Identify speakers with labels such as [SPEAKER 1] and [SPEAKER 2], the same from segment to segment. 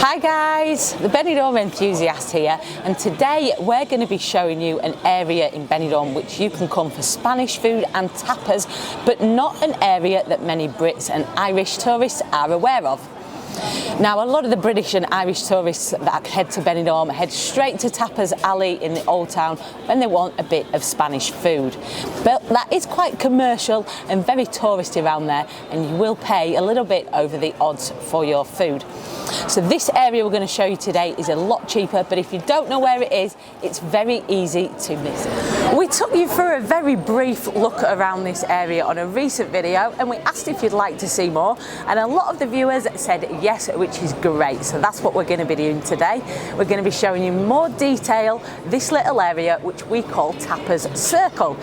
[SPEAKER 1] Hi guys, the Benidorm Enthusiast here, and today we're going to be showing you an area in Benidorm which you can come for Spanish food and tapas, but not an area that many Brits and Irish tourists are aware of. Now, a lot of the British and Irish tourists that head to Benidorm head straight to TAPAS AREA in the Old Town when they want a bit of Spanish food. But that is quite commercial and very touristy around there, and you will pay a little bit over the odds for your food. So this area we're going to show you today is a lot cheaper, but if you don't know where it is, it's very easy to miss. We took you for a very brief look around this area on a recent video, and we asked if you'd like to see more, and a lot of the viewers said yes, which is great. So that's what we're going to be doing today. We're going to be showing you more detail this little area which we call Tapas Circle.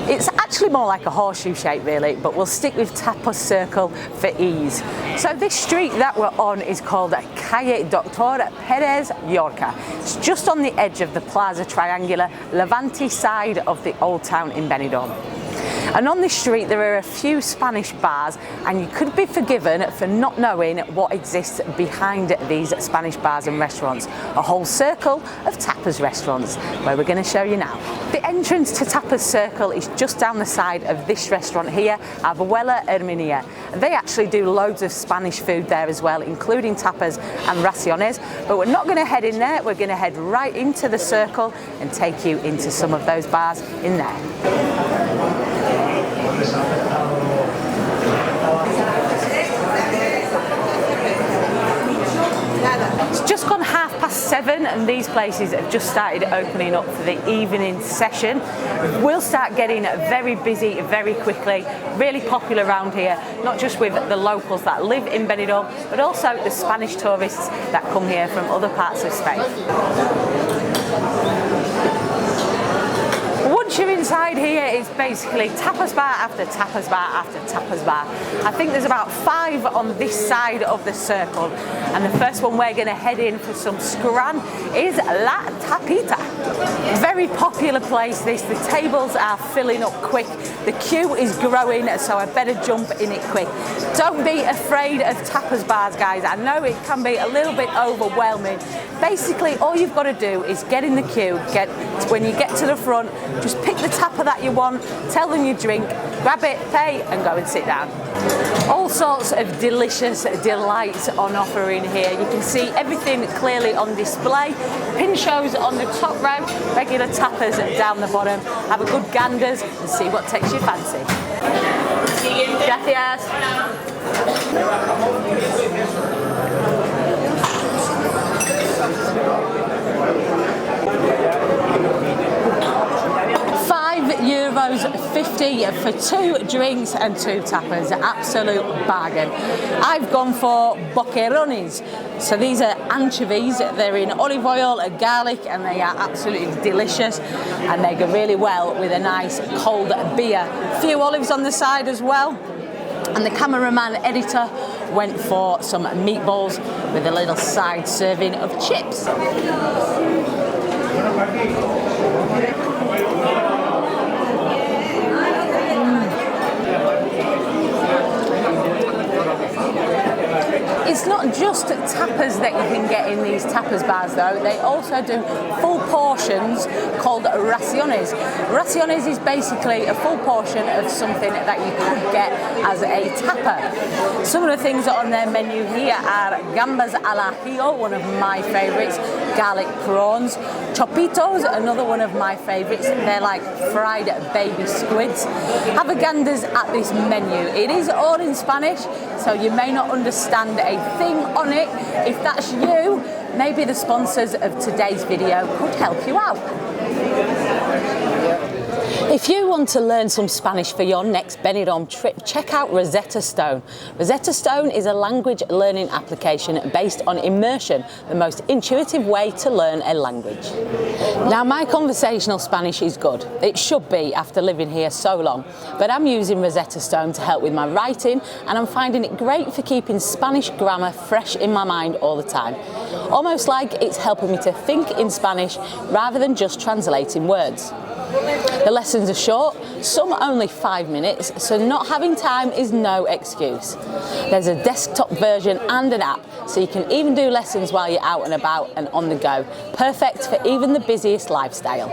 [SPEAKER 1] It's actually more like a horseshoe shape really, but we'll stick with Tapas Circle for ease. So this street that we're on is called Calle Dr. Perez Yorca. It's just on the edge of the Plaza Triangular Levante side of the Old Town in Benidorm. And on this street there are a few Spanish bars, and you could be forgiven for not knowing what exists behind these Spanish bars and restaurants. A whole circle of tapas restaurants, where we're going to show you now. The entrance to Tapas Circle is just down the side of this restaurant here, Abuela Herminia. They actually do loads of Spanish food there as well, including tapas and raciones, but we're not going to head in there. We're going to head right into the circle and take you into some of those bars in there. It's just gone 7:30 and these places have just started opening up for the evening session. We'll start getting very busy very quickly, really popular around here, not just with the locals that live in Benidorm, but also the Spanish tourists that come here from other parts of Spain. Once you're inside here, it's basically tapas bar after tapas bar after tapas bar. I think there's about 5 on this side of the circle, and the first one we're going to head in for some scran is La Tapita. Very popular place this. The tables are filling up quick. The queue is growing, so I better jump in it quick. Don't be afraid of tapas bars, guys. I know it can be a little bit overwhelming. Basically, all you've got to do is get in the queue. When you get to the front, just pick the tapa that you want, tell them you drink, grab it, pay, and go and sit down. All sorts of delicious delights on offer in here. You can see everything clearly on display. Pinchos on the top row, regular tapas down the bottom. Have a good ganders and see what takes your fancy. Gracias. 5 euros 50 for 2 drinks and 2 tapas. Absolute bargain. I've gone for boquerones. So these are anchovies. They're in olive oil and garlic, and they are absolutely delicious, and they go really well with a nice cold beer. A few olives on the side as well. And the cameraman editor went for some meatballs with a little side serving of chips. It's not just tapas that you can get in these tapas bars though, they also do full portions called raciones. Raciones is basically a full portion of something that you could get as a tapa. Some of the things that are on their menu here are gambas al ajillo, one of my favourites, garlic prawns, chopitos, another one of my favourites. They're like fried baby squids. Have a ganders at this menu. It is all in Spanish, so you may not understand a thing on it. If that's you, maybe the sponsors of today's video could help you out. If you want to learn some Spanish for your next Benidorm trip, check out Rosetta Stone. Rosetta Stone is a language learning application based on immersion, the most intuitive way to learn a language. Now, my conversational Spanish is good. It should be after living here so long, but I'm using Rosetta Stone to help with my writing, and I'm finding it great for keeping Spanish grammar fresh in my mind all the time. Almost like it's helping me to think in Spanish rather than just translating words. The lessons are short, some only 5 minutes, so not having time is no excuse. There's a desktop version and an app, so you can even do lessons while you're out and about and on the go. Perfect for even the busiest lifestyle.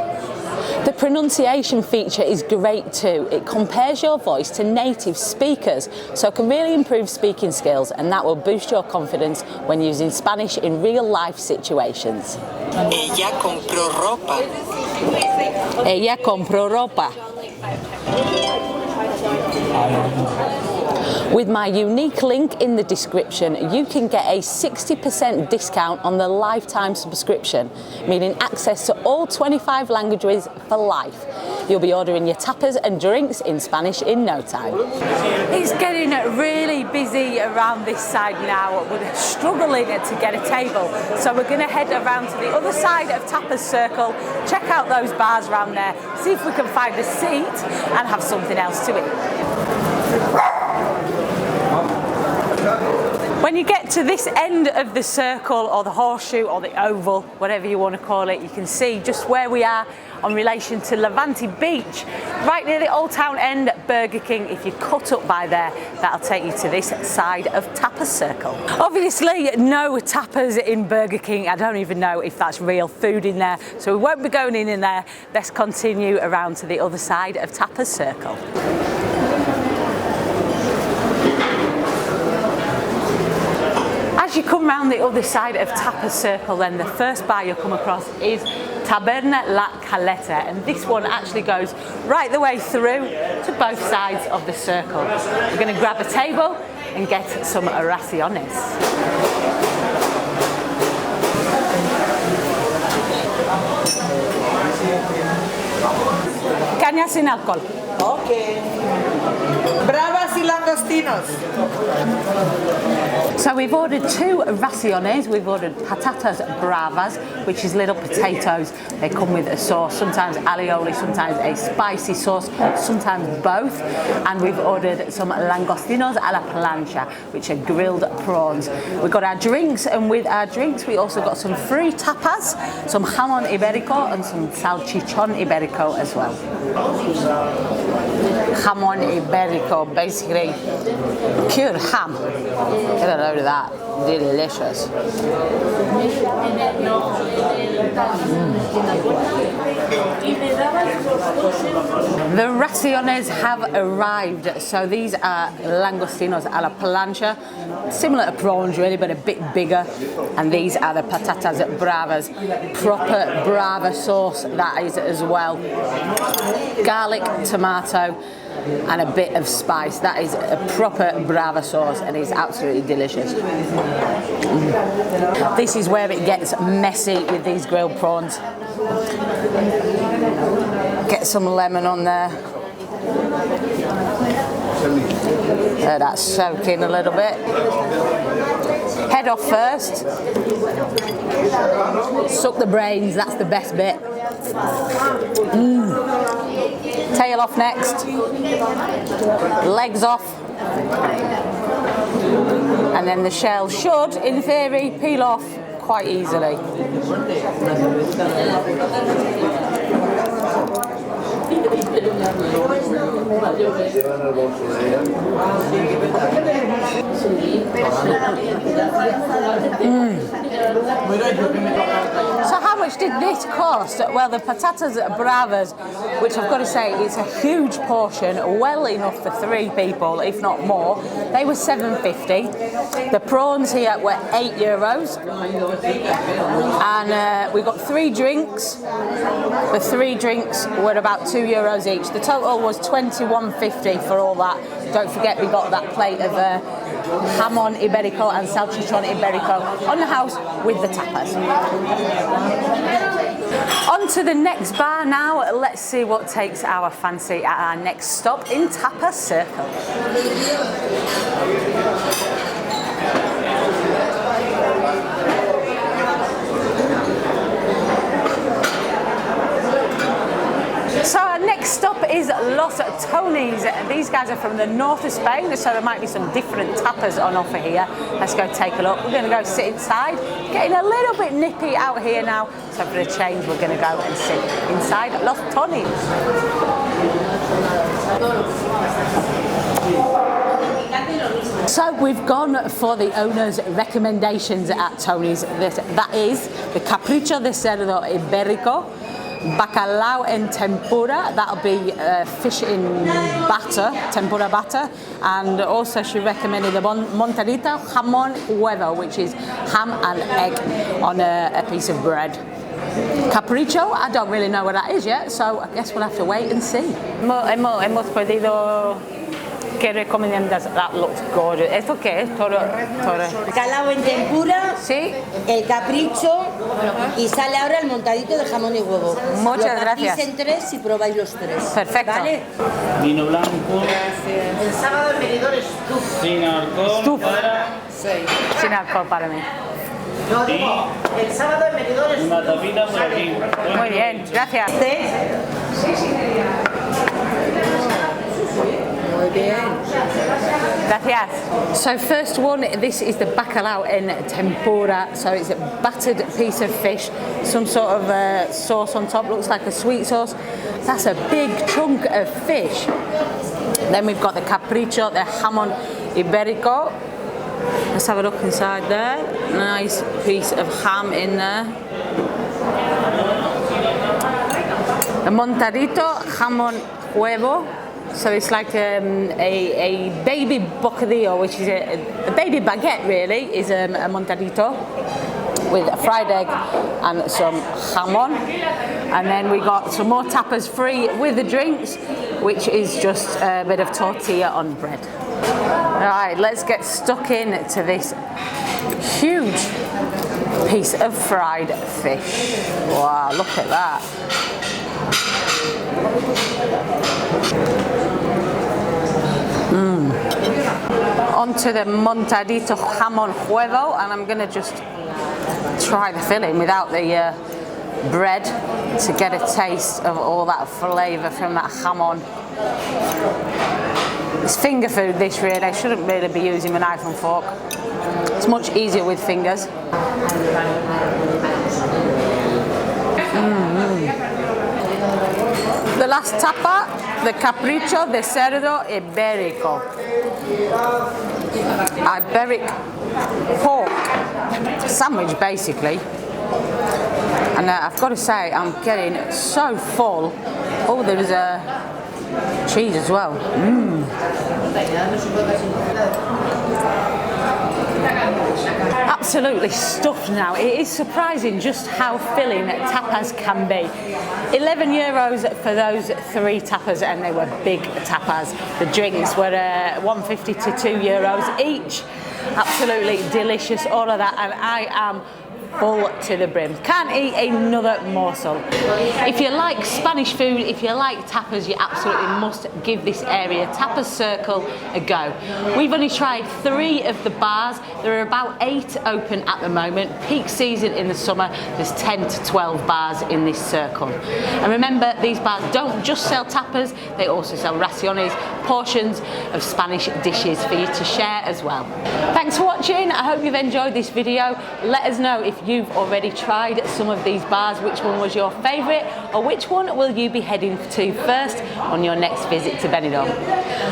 [SPEAKER 1] The pronunciation feature is great too. It compares your voice to native speakers, so it can really improve speaking skills, and that will boost your confidence when using Spanish in real life situations.
[SPEAKER 2] Ella compró ropa.
[SPEAKER 1] Ella compró ropa. With my unique link in the description, you can get a 60% discount on the lifetime subscription, meaning access to all 25 languages for life. You'll be ordering your tapas and drinks in Spanish in no time. It's getting really busy around this side now. We're struggling to get a table, so we're going to head around to the other side of Tapas Circle, check out those bars around there, see if we can find a seat and have something else to eat. When you get to this end of the circle, or the horseshoe, or the oval, whatever you want to call it, you can see just where we are on relation to Levante Beach. Right near the Old Town End, Burger King. If you cut up by there, that'll take you to this side of Tapas Circle. Obviously, no tapas in Burger King. I don't even know if that's real food in there, so we won't be going in there. Let's continue around to the other side of Tapas Circle. As you come round the other side of Tapas Circle, then the first bar you'll come across is Taberna La Caleta, and this one actually goes right the way through to both sides of the circle. We're going to grab a table and get some raciones. Caña sin alcohol.
[SPEAKER 2] Okay. Bravas y langostinos.
[SPEAKER 1] So we've ordered 2 raciones. We've ordered patatas bravas, which is little potatoes. They come with a sauce, sometimes alioli, sometimes a spicy sauce, sometimes both. And we've ordered some langostinos a la plancha, which are grilled prawns. We've got our drinks, and with our drinks we also got some free tapas, some jamon iberico and some salchichon iberico as well. Jamon iberico, basically cured ham. Get a load of that. Delicious. The raciones have arrived. So these are langostinos a la plancha, similar to prawns really, but a bit bigger. And these are the patatas bravas, proper brava sauce that is as well. Garlic, tomato, and a bit of spice. That is a proper brava sauce, and it's absolutely delicious. This is where it gets messy with these grilled prawns. Get some lemon on there. Let that soak in a little bit. Head off first. Suck the brains, that's the best bit. Tail off next. Legs off. And then the shell should, in theory, peel off quite easily. So how much did this cost? Well, the patatas bravas, which I've got to say is a huge portion, well enough for 3 people, if not more, they were €7.50. The prawns here were €8, and we got 3 drinks. The 3 drinks were about €2 each. The total was $21.50 for all that. Don't forget we got that plate of jamon iberico and salchichon iberico on the house with the tapas. On to the next bar now. Let's see what takes our fancy at our next stop in Tapas Circle. So our next stop is Los Tony's. These guys are from the north of Spain, so there might be some different tapas on offer here. Let's go take a look. We're going to go sit inside. Getting a little bit nippy out here now, so for a change we're going to go and sit inside Los Tony's. So we've gone for the owner's recommendations at Tony's. That is the capricho de cerdo ibérico, bacalao en tempura, that'll be fish in batter, tempura batter, and also she recommended the montadito jamón huevo, which is ham and egg on a piece of bread. Capricho, I don't really know what that is yet, so I guess we'll have to wait and see. Hemos pedido. ¿Qué recomiendas? That looks gorgeous. ¿Esto qué es?
[SPEAKER 3] Bacalao en tempura,
[SPEAKER 1] sí,
[SPEAKER 3] el capricho y sale ahora el montadito de jamón y huevo.
[SPEAKER 1] Muchas gracias.
[SPEAKER 3] Lo partís en tres y probáis los tres.
[SPEAKER 1] Perfecto.
[SPEAKER 3] ¿Vale?
[SPEAKER 4] Vino blanco.
[SPEAKER 3] Gracias. El sábado en Benidorm es
[SPEAKER 4] Sin alcohol para...
[SPEAKER 1] Sin alcohol para mí.
[SPEAKER 3] No, digo, el sábado en Benidorm es
[SPEAKER 4] Una tapita por aquí.
[SPEAKER 1] Muy bien, gracias.
[SPEAKER 3] Muy bien.
[SPEAKER 1] Gracias. So first one, this is the bacalao en tempura. So it's a battered piece of fish, some sort of sauce on top, looks like a sweet sauce. That's a big chunk of fish. Then we've got the capricho, the jamón ibérico. Let's have a look inside there. Nice piece of ham in there. The montadito jamón huevo. So it's like a baby bocadillo, which is a baby baguette really, is a montadito with a fried egg and some jamón. And then we got some more tapas free with the drinks, which is just a bit of tortilla on bread. Right, let's get stuck into this huge piece of fried fish. Wow, look at that. Onto the montadito jamón huevo, and I'm going to just try the filling without the bread to get a taste of all that flavour from that jamón. It's finger food this really, I shouldn't really be using a knife and fork. It's much easier with fingers. The last tapa, the capricho de cerdo ibérico. Iberic pork sandwich basically. And I've got to say, I'm getting so full. Oh, there's a cheese as well. Absolutely stuffed now. It is surprising just how filling tapas can be. €11 for those 3 tapas, and they were big tapas. The drinks were €1.50 to €2 each. Absolutely delicious, all of that, and I am full to the brim. Can't eat another morsel. If you like Spanish food, if you like tapas, you absolutely must give this area, Tapas Circle, a go. We've only tried 3 of the bars. There are about 8 open at the moment. Peak season in the summer, there's 10 to 12 bars in this circle. And remember, these bars don't just sell tapas, they also sell raciones, portions of Spanish dishes for you to share as well. Thanks for watching. I hope you've enjoyed this video. Let us know if you've already tried some of these bars, which one was your favourite, or which one will you be heading to first on your next visit to Benidorm.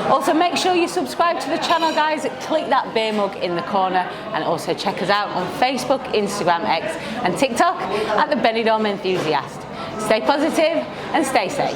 [SPEAKER 1] Also, make sure you subscribe to the channel, guys. Click that beer mug in the corner, and also check us out on Facebook, Instagram, X and TikTok at the Benidorm Enthusiast. Stay positive and stay safe.